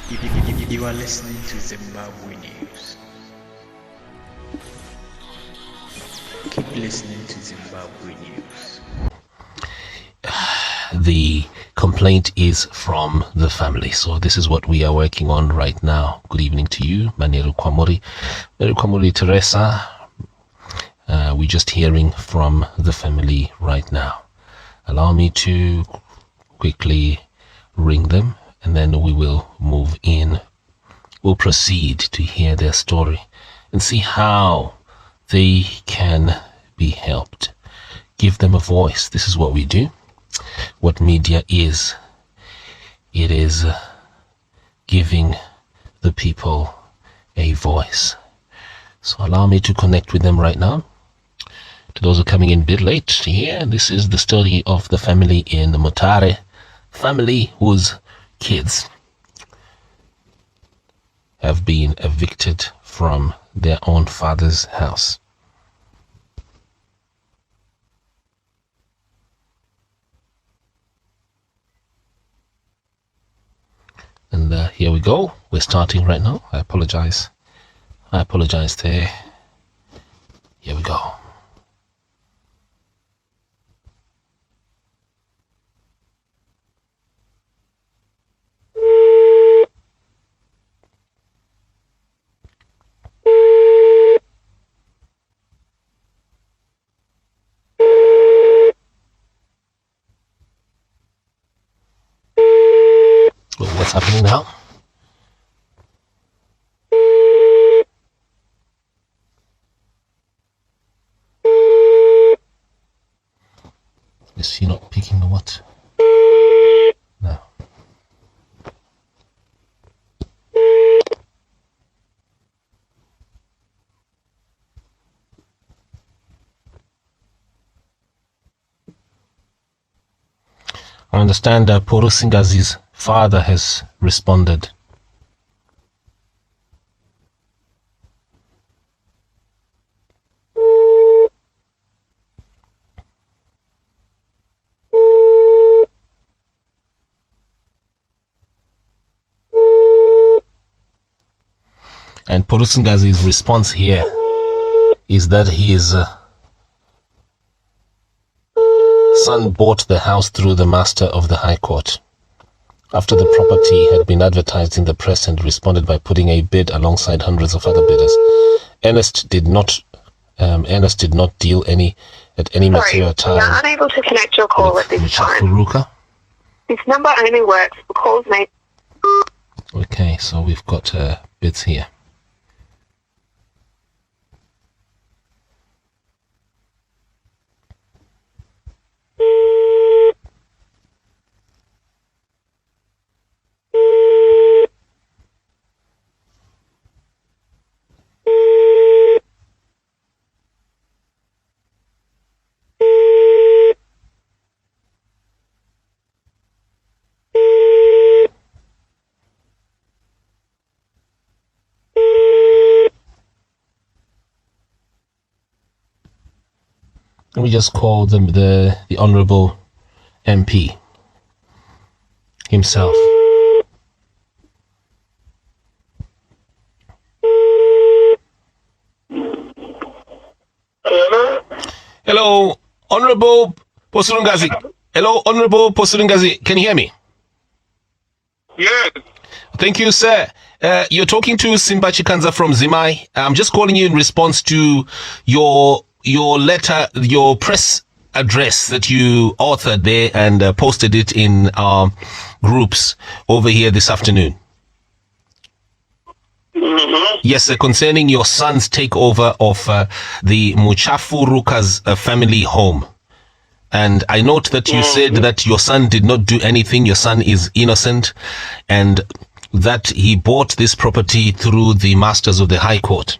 You are listening to Zimbabwe News. Keep listening to Zimbabwe News. The complaint is from the family. So this is what we are working on right now. Good evening to you, Maneru Kwamuri. Maneru Kwamuri Teresa. We're just hearing from the family right now. Allow me to quickly ring them and then we will move in. We'll proceed to hear their story and see how they can be helped. Give them a voice. This is what we do. What media is. It is giving the people a voice. So allow me to connect with them right now. To those who are coming in a bit late here, this is the story of the family in the Mutare, family whose kids have been evicted from their own father's house. And here we go. We're starting right now. I apologize there. Here we go. What's happening now? Is she not picking the what? No. I understand that Porosingazi's father has responded. And Porosingazi's response here is that his son bought the house through the master of the High Court. After the property had been advertised in the press and responded by putting a bid alongside hundreds of other bidders, Ernest did not deal at any material time. We are unable to connect your call at this time. This number only works for calls made. Okay, so we've got bids here. Let me just call them the Honorable MP himself. Hello, Honorable Posurungazi. Hello, Honorable Posurungazi. Can you hear me? Yes. Thank you, sir. You're talking to Simba Chikanza from Zimai. I'm just calling you in response to your letter, your press address that you authored there and posted it in our groups over here this afternoon. Mm-hmm. Yes, sir, concerning your son's takeover of the Muchafu Ruka's family home. And I note that you said that your son did not do anything, your son is innocent, and that he bought this property through the masters of the High Court.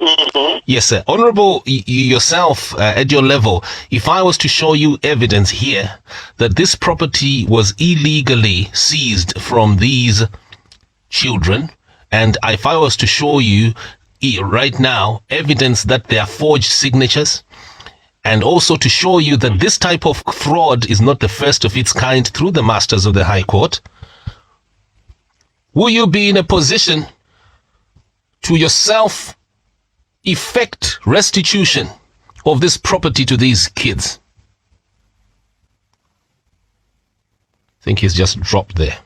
Mm-hmm. Yes, sir. Honorable, yourself, at your level, if I was to show you evidence here that this property was illegally seized from these children, and if I was to show you right now evidence that they are forged signatures, and also to show you that this type of fraud is not the first of its kind through the masters of the High Court, will you be in a position to yourself effect restitution of this property to these kids? I think he's just dropped there.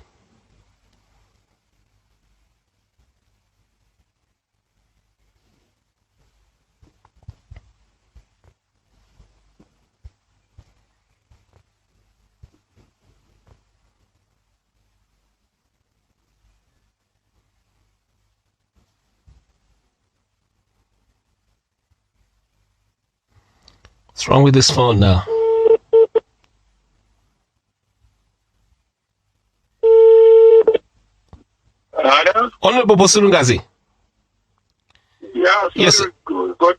What's wrong with this phone now? Hello? Honorable Bosurungazi. Yeah, so Yes, sir. got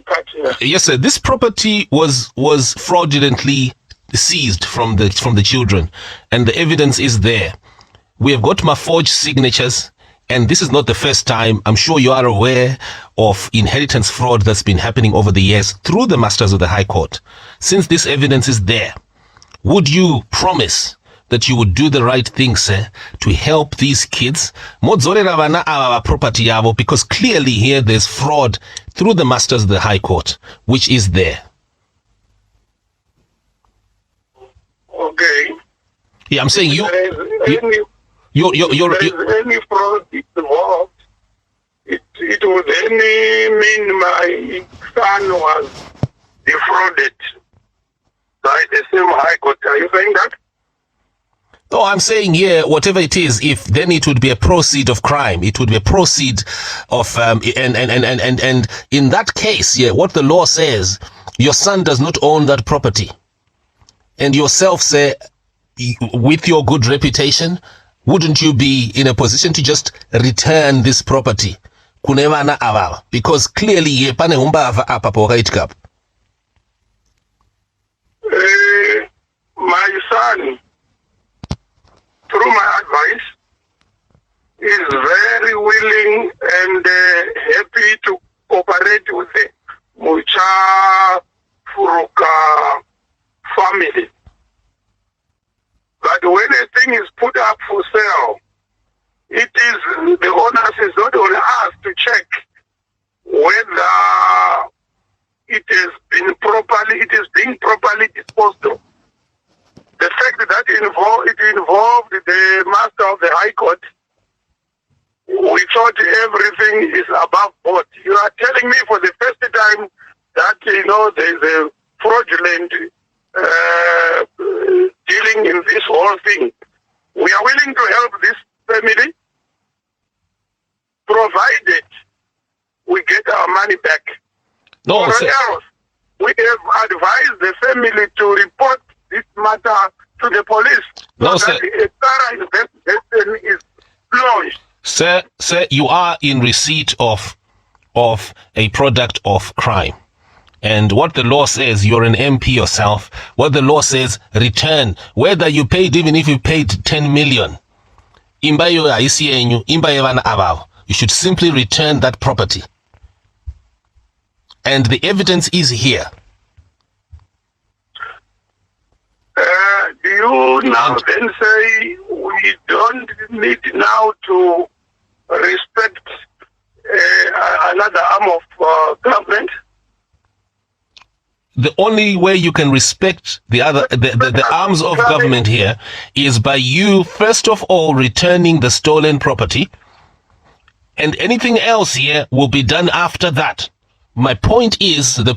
cut here. Yes, sir. This property was fraudulently seized from the children, and the evidence is there. We have got my forged signatures, and this is not the first time. I'm sure you are aware of inheritance fraud that's been happening over the years through the Masters of the High Court. Since this evidence is there, would you promise that you would do the right thing, sir, to help these kids? Modzorera vana ava property yavo, because clearly here there's fraud through the Masters of the High Court, which is there. Okay. Yeah, I'm saying There is any any fraud involved, it would any mean my son was defrauded by the same High Court. Are you saying that? No, I'm saying here, whatever it is, if then it would be a proceed of crime, it would be a proceed of, and in that case, yeah, what the law says, your son does not own that property. And yourself say, with your good reputation, wouldn't you be in a position to just return this property? Kunevana avava. Because clearly, ye pane humbava apa pokaitika. My son, through my advice, is very willing and happy to cooperate with the Mucha Furuka family. But when a thing is put up for sale, it is the onus is not on us to check whether it is being properly disposed of. The fact that it involved the Master of the High Court, we thought everything is above board. You are telling me for the first time that, there is a fraudulent dealing in this whole thing. We are willing to help this family, provided we get our money back. No, or sir. else, we have advised the family to report this matter to the police. No, so sir. that a thorough investigation is launched. Sir, you are in receipt of a product of crime. And what the law says, you're an MP yourself. What the law says, return. Whether you paid, even if you paid 10 million, you should simply return that property. And the evidence is here. Do you now then say we don't need now to respect another arm of government? The only way you can respect the arms of government here is by you, first of all, returning the stolen property, and anything else here will be done after that. My point is, the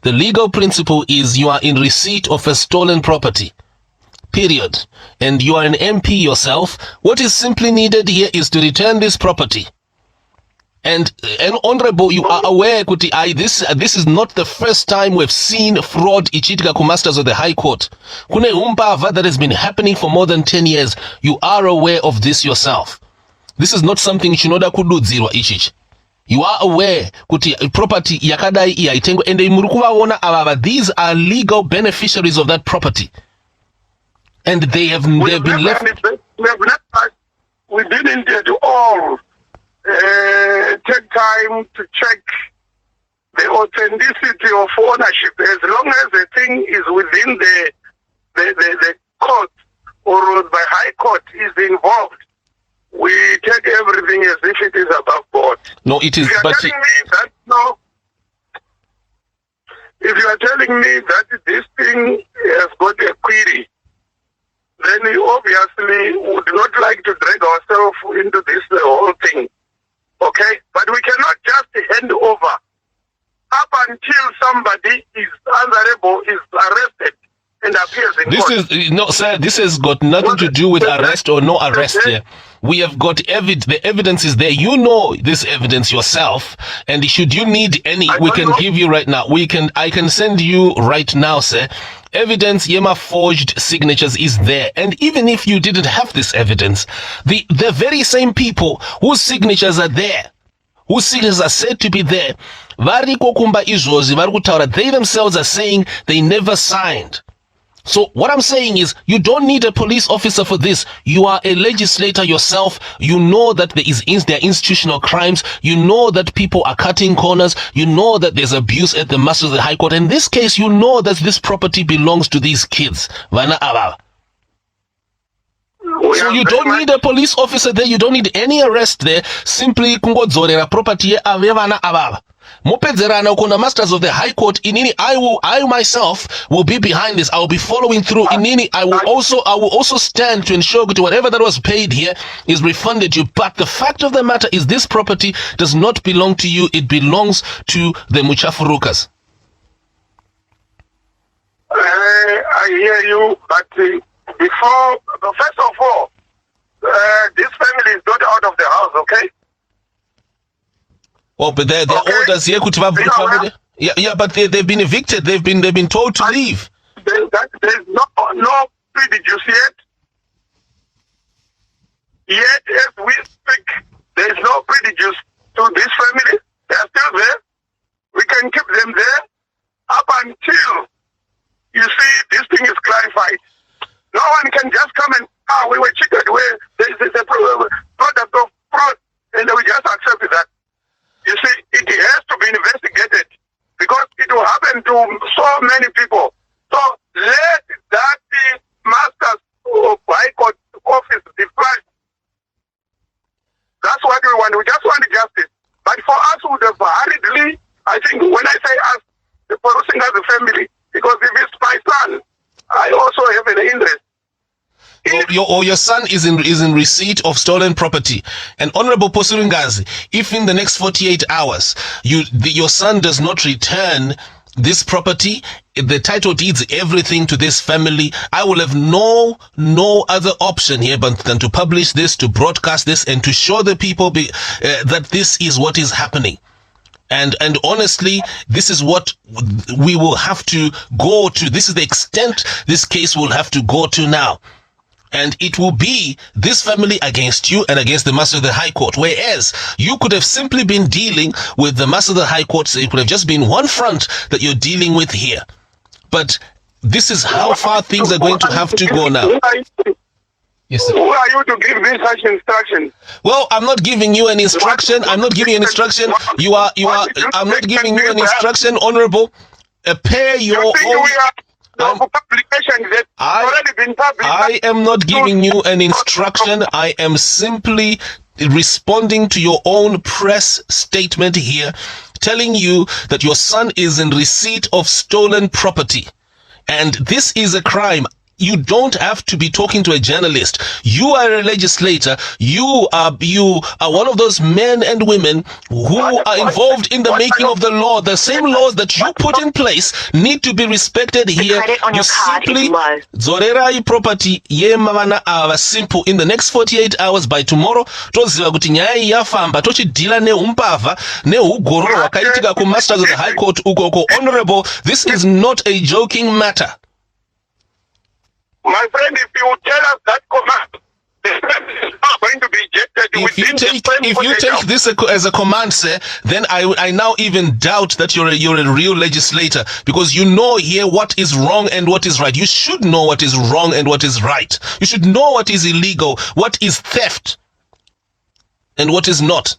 legal principle is you are in receipt of a stolen property. Period. And you are an MP yourself. What is simply needed here is to return this property. And honorable, you are aware, Kuti, this is not the first time we've seen fraud ichitika ku Masters of the High Court. Kune umpava that has been happening for more than 10 years. You are aware of this yourself. This is not something shinoda kududzirwa ichichi. You are aware, Kuti, property yakadai iaitengo, and murukuva avava, these are legal beneficiaries of that property. And they've been left. We didn't at all take time to check the authenticity of ownership. As long as the thing is within the court or by High Court is involved, we take everything as if it is above board. No, it is. If you are telling me that no, if you are telling me that this thing has got a query, then we obviously would not like to drag ourselves into this whole thing. Okay? But we cannot just hand over up until somebody is answerable, is arrested and appears in court. This is, no, sir, this has got nothing to do with arrest or no arrest here. We have got the evidence is there. You know this evidence yourself, and should you need any, we can give you right now. I can send you right now, sir. Evidence, Yema forged signatures is there. And even if you didn't have this evidence, the very same people whose signatures are there, whose signatures are said to be there, they themselves are saying they never signed. So what I'm saying is, you don't need a police officer for this. You are a legislator yourself. You know that there are institutional crimes. You know that people are cutting corners. You know that there's abuse at the Masters of the High Court. In this case, you know that this property belongs to these kids. So you don't need a police officer there. You don't need any arrest there. Simply kungodzorera property avana ababa. Mopedzerana ukona Masters of the High Court inini. I myself will be behind this. I will be following through inini. I will also stand to ensure that whatever that was paid here is refunded you. But the fact of the matter is, this property does not belong to you. It belongs to the Muchafurukas. I hear you, but first of all, this family is not out of the house, okay? Oh, but their orders here could have yeah, but they've been evicted. They've been told to leave. There's no prejudice yet. Yet, as we speak, there's no prejudice to this family. They are still there. We can keep them there up until you see this thing is clarified. No one can just come and we were cheated. There's a product of fraud, and we just accept that. You see, it has to be investigated because it will happen to so many people. So let that Masters of High Court office be flushed. That's what we want. We just want justice. But for us who have hurriedly, I think when I say us, the Porosing as a family, because if it's my son, I also have an interest. Your son is in receipt of stolen property. And Honorable Posurungazi, if in the next 48 hours your son does not return this property, the title deeds, everything to this family, I will have no other option here but than to publish this, to broadcast this, and to show the people that this is what is happening. And honestly, this is what we will have to go to. This is the extent this case will have to go to now. And it will be this family against you and against the Master of the High Court. Whereas you could have simply been dealing with the Master of the High Court, so it could have just been one front that you're dealing with here. But this is how far things are going to have to go now. Yes, sir. Who are you to give me such instruction? Well, I'm not giving you an instruction. I'm not giving you an instruction. I'm not giving you an instruction, Honorable. Pair your own. I am not giving you an instruction. I am simply responding to your own press statement here, telling you that your son is in receipt of stolen property. And this is a crime. You don't have to be talking to a journalist. You are a legislator. You are one of those men and women who are involved in the making of the law. The same laws that you put in place need to be respected here. You simply zorerai property yemavana ava simple. In the next 48 hours, by tomorrow, toziva kuti nyaya yafamba tochidila neumpava neugororo wakaitika ku Masters of the High Court ukoko. Honorable, this is not a joking matter. My friend, if you tell us that command, the family is not going to be ejected. If you take this as a command, sir, then I now even doubt that you're a real legislator, because you know here what is wrong and what is right. You should know what is wrong and what is right. You should know what is illegal, what is theft, and what is not.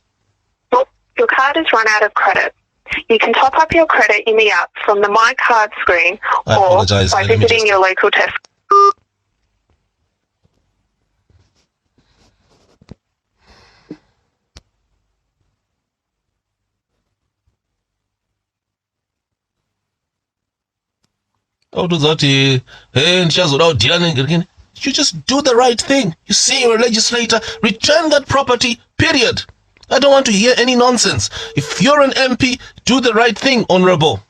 Well, your card has run out of credit. You can top up your credit in the app from the My Card screen or by visiting your local Tesco. You just do the right thing. You say you're a legislator, return that property, period. I don't want to hear any nonsense. If you're an MP, do the right thing, Honorable.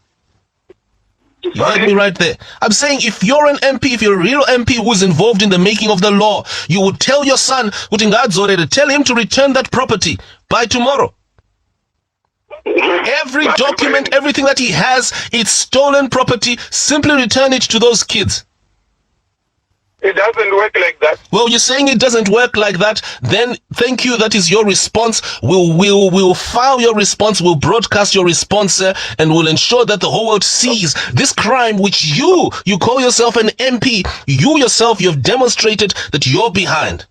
You heard me right there. I'm saying if you're an MP, if you're a real MP who's involved in the making of the law, you would tell your son, tell him to return that property by tomorrow. Every document, everything that he has, it's stolen property. Simply return it to those kids. It doesn't work like that. Well, you're saying it doesn't work like that. Then thank you. That is your response. We'll file your response. We'll broadcast your response, and we'll ensure that the whole world sees this crime, which you call yourself an MP. You yourself, you've demonstrated that you're behind.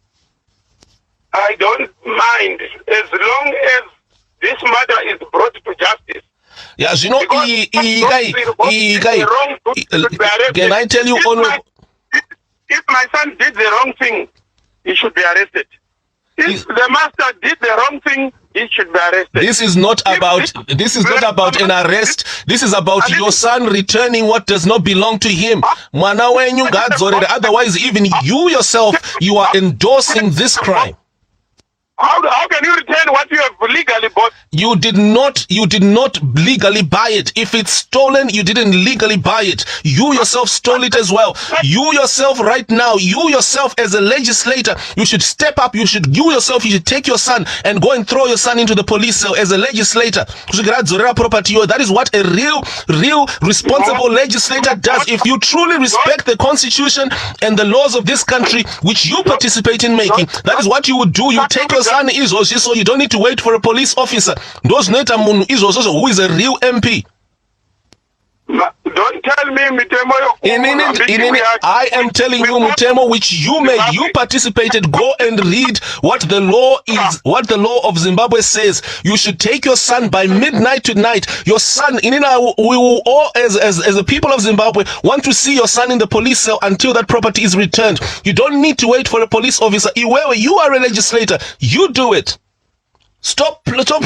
I don't mind as long as this matter is brought to justice. Yes, you know, can I tell you, if my son did the wrong thing, he should be arrested. If the master did the wrong thing, he should be arrested. This is not about an arrest. This is about your son returning what does not belong to him. Otherwise, even you yourself, you are endorsing this crime. How can you return what you have legally bought? You did not legally buy it. If it's stolen, you didn't legally buy it. You yourself stole it as well. You yourself right now, you yourself as a legislator, you should step up. You should take your son and go and throw your son into the police cell as a legislator. That is what a real responsible legislator does. If you truly respect the constitution and the laws of this country, which you participate in making, that is what you would do. You take your son so you don't need to wait for a police officer. Those who is a real MP. Don't tell me, Mutemo. I am telling you, Mutemo, which you made. You participated. Go and read what the law is, what the law of Zimbabwe says. You should take your son by midnight tonight. Your son, we will all, as the people of Zimbabwe, want to see your son in the police cell until that property is returned. You don't need to wait for a police officer. You are a legislator. You do it. Stop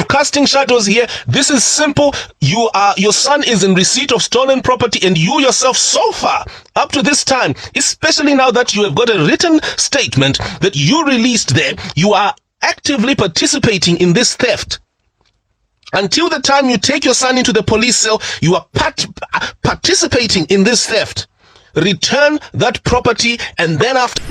casting shadows here. This is simple. Your son is in receipt of stolen property, and you yourself so far, up to this time, especially now that you have got a written statement that you released there, you are actively participating in this theft. Until the time you take your son into the police cell, you are participating in this theft. Return that property, and then after...